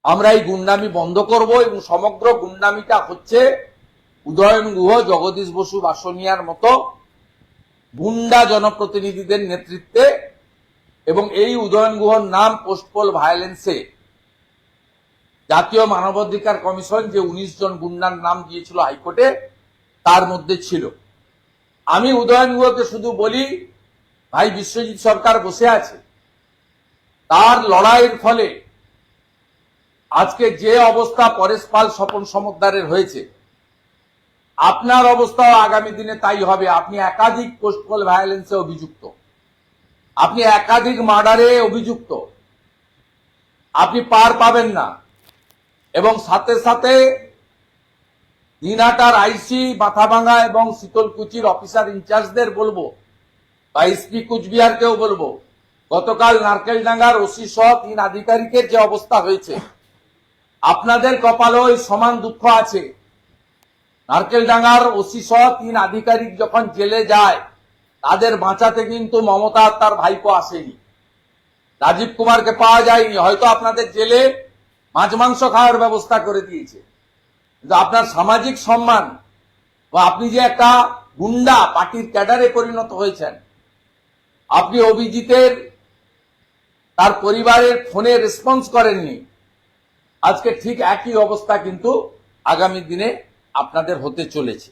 আমরা এই গুন্ডামি বন্ধ করব এবং সমগ্র গুন্ডামিটা হচ্ছে উদয়ন গুহ, জগদীশ বসু, বাসনিয়ার মতো গুন্ডা জনপ্রতিনিধিদের নেতৃত্বে। এবং এই উদয়ন গুহর নাম পোস্টপোল ভায়োলেন্সে জাতীয় মানবাধিকার কমিশন যে 19 জন গুন্ডার নাম দিয়েছিল হাইকোর্টে, তার মধ্যে ছিল। আমি উদয়ন গুহকে শুধু বলি, ভাই, বিশ্বজিৎ সরকার বসে আছে, তার লড়াইয়ের ফলে আজকে যে অবস্থা পরেশ পাল, স্বপন সমদ্দারের হয়েছে, আপনার অবস্থাও আগামী দিনে তাই হবে। আপনি একাধিক পোস্টপোল ভায়োলেন্সে অভিযুক্ত, আপনি একাধিক মার্ডারে অভিযুক্ত, আপনি পার পাবেন না। এবং সাথে সাথে দিনহাটার আইসি, মাথাভাঙা এবং শীতলকুচির অফিসার ইনচার্জদের বলবো, বা এসপি কুচবিহারকেও বলবো, গতকাল নারকেলডাঙ্গার ওসি সহ 3 আধিকারিকের যে অবস্থা হয়েছে, আপনাদের কপালেও সমান দুঃখ আছে। নারকেলডাঙ্গার ওসি সহ 3 আধিকারিক যখন জেলে যায়, তাদের বাঁচাতে কিন্তু মমতা আর তার ভাইপো আসেনি, রাজীব কুমারকে পাওয়া যায়নি। হয়তো আপনাদের জেলে মাছ মাংস খাওয়ার ব্যবস্থা করে দিয়েছে, কিন্তু আপনার সামাজিক সম্মান বা আপনি যে একটা গুন্ডা পার্টির ক্যাডারে পরিণত হয়েছেন, আপনি অভিজিতের তার পরিবারের ফোনে রেসপন্স করেননি, আজকে ঠিক একই অবস্থা কিন্তু আগামী দিনে আপনাদের হতে চলেছে।